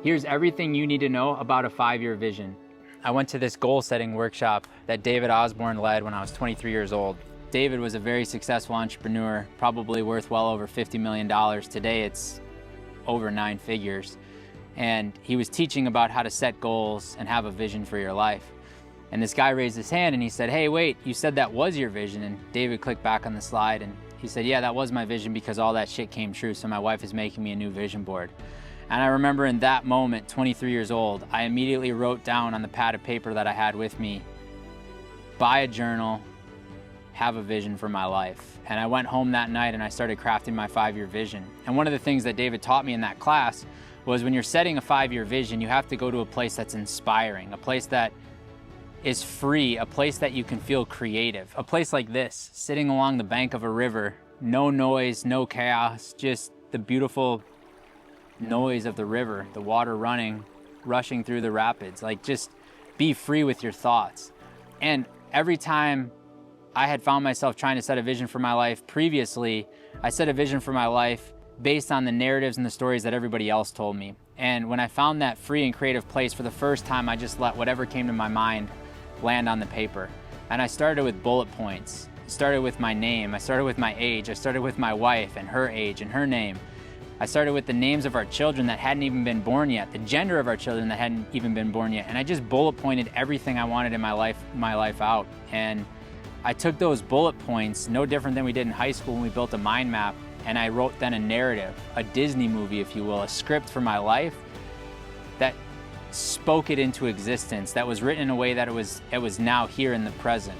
Here's everything you need to know about a 5-year vision. I went to this goal setting workshop that David Osborne led when I was 23 years old. David was a very successful entrepreneur, probably worth well over $50 million. Today it's over 9 figures. And he was teaching about how to set goals and have a vision for your life. And this guy raised his hand and he said, "Hey, wait, you said that was your vision." And David clicked back on the slide and he said, "Yeah, that was my vision because all that shit came true. So my wife is making me a new vision board." And I remember in that moment, 23 years old, I immediately wrote down on the pad of paper that I had with me, buy a journal, have a vision for my life. And I went home that night and I started crafting my 5-year vision. And one of the things that David taught me in that class was when you're setting a 5-year vision, you have to go to a place that's inspiring, a place that is free, a place that you can feel creative. A place like this, sitting along the bank of a river, no noise, no chaos, just the beautiful noise of the river, the water running, rushing through the rapids. Like, just be free with your thoughts. And every time I had found myself trying to set a vision for my life previously, I set a vision for my life based on the narratives and the stories that everybody else told me. And when I found that free and creative place for the first time, I just let whatever came to my mind land on the paper. And I started with bullet points. I started with my name. I started with my age. I started with my wife and her age and her name. I started with the names of our children that hadn't even been born yet, the gender of our children that hadn't even been born yet. And I just bullet pointed everything I wanted in my life out. And I took those bullet points, no different than we did in high school when we built a mind map, and I wrote then a narrative, a Disney movie, if you will, a script for my life that spoke it into existence, that was written in a way that it was now here in the present.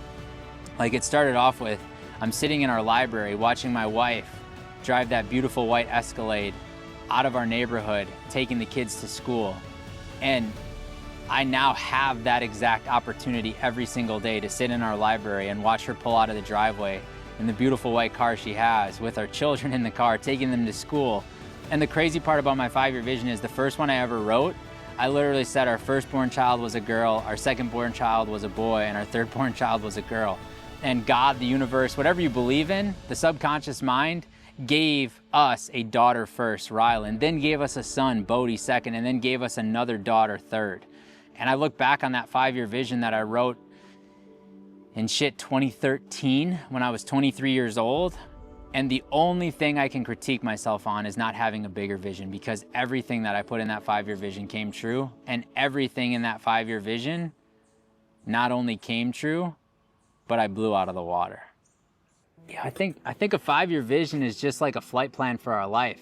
Like, it started off with, I'm sitting in our library watching my wife drive that beautiful white Escalade out of our neighborhood, taking the kids to school. And I now have that exact opportunity every single day to sit in our library and watch her pull out of the driveway in the beautiful white car she has with our children in the car, taking them to school. And the crazy part about my 5-year vision is the first one I ever wrote, I literally said our firstborn child was a girl, our secondborn child was a boy, and our thirdborn child was a girl. And God, the universe, whatever you believe in, the subconscious mind gave us a daughter first, Rylan, then gave us a son, Bodhi, second, and then gave us another daughter, third. And I look back on that 5-year vision that I wrote in 2013 when I was 23 years old. And the only thing I can critique myself on is not having a bigger vision, because everything that I put in that 5-year vision came true. And everything in that 5-year vision not only came true, but I blew out of the water. Yeah, I think a 5-year vision is just like a flight plan for our life.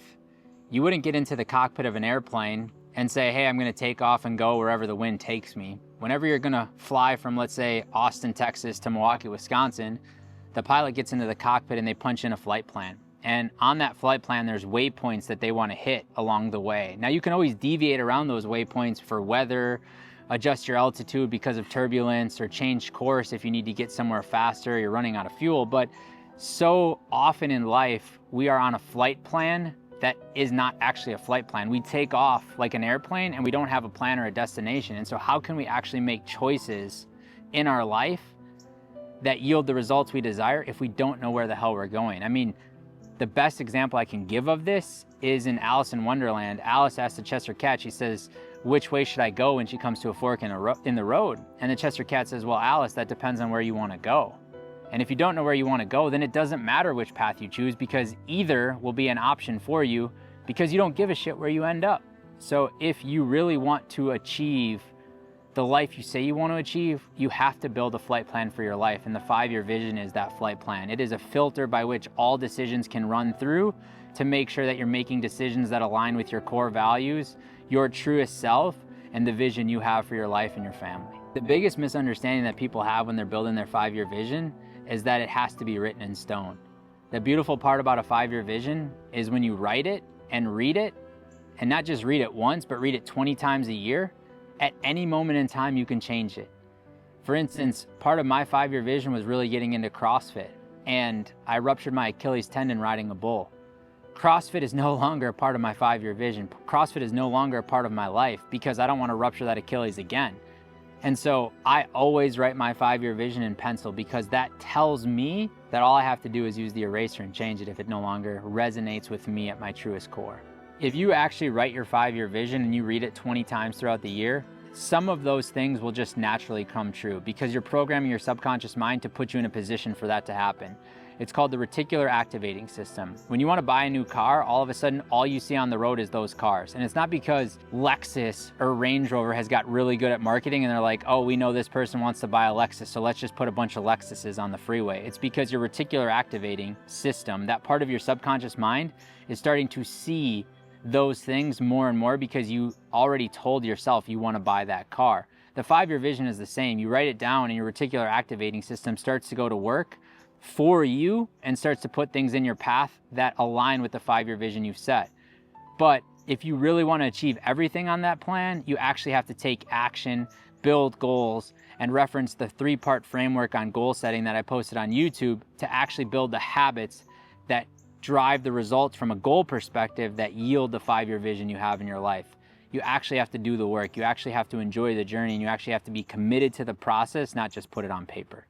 You wouldn't get into the cockpit of an airplane and say, hey, I'm gonna take off and go wherever the wind takes me. Whenever you're gonna fly from, let's say, Austin, Texas to Milwaukee, Wisconsin, the pilot gets into the cockpit and they punch in a flight plan. And on that flight plan, there's waypoints that they wanna hit along the way. Now, you can always deviate around those waypoints for weather, adjust your altitude because of turbulence, or change course if you need to get somewhere faster, you're running out of fuel. But so often in life, we are on a flight plan that is not actually a flight plan. We take off like an airplane and we don't have a plan or a destination. And so how can we actually make choices in our life that yield the results we desire if we don't know where the hell we're going? I mean, the best example I can give of this is in Alice in Wonderland. Alice asks the Chester Cat, she says, which way should I go when she comes to a fork in the road? And the Chester Cat says, well, Alice, that depends on where you want to go. And if you don't know where you want to go, then it doesn't matter which path you choose, because either will be an option for you, because you don't give a shit where you end up. So if you really want to achieve the life you say you want to achieve, you have to build a flight plan for your life. And the 5-year vision is that flight plan. It is a filter by which all decisions can run through to make sure that you're making decisions that align with your core values, your truest self, and the vision you have for your life and your family. The biggest misunderstanding that people have when they're building their 5-year vision is that it has to be written in stone. The beautiful part about a 5-year vision is when you write it and read it, and not just read it once, but read it 20 times a year, at any moment in time you can change it. For instance, part of my 5-year vision was really getting into CrossFit, and I ruptured my Achilles tendon riding a bull. CrossFit is no longer a part of my 5-year vision. CrossFit is no longer a part of my life because I don't want to rupture that Achilles again. And so I always write my 5-year vision in pencil, because that tells me that all I have to do is use the eraser and change it if it no longer resonates with me at my truest core. If you actually write your 5-year vision and you read it 20 times throughout the year, some of those things will just naturally come true because you're programming your subconscious mind to put you in a position for that to happen. It's called the reticular activating system. When you want to buy a new car, all of a sudden, all you see on the road is those cars. And it's not because Lexus or Range Rover has got really good at marketing and they're like, oh, we know this person wants to buy a Lexus, so let's just put a bunch of Lexuses on the freeway. It's because your reticular activating system, that part of your subconscious mind, is starting to see those things more and more because you already told yourself you want to buy that car. The 5-year vision is the same. You write it down and your reticular activating system starts to go to work for you and starts to put things in your path that align with the 5-year vision you've set. But if you really want to achieve everything on that plan, you actually have to take action, build goals, and reference the 3-part framework on goal setting that I posted on YouTube to actually build the habits that drive the results from a goal perspective that yield the 5-year vision you have in your life. You actually have to do the work. You actually have to enjoy the journey, and you actually have to be committed to the process, not just put it on paper.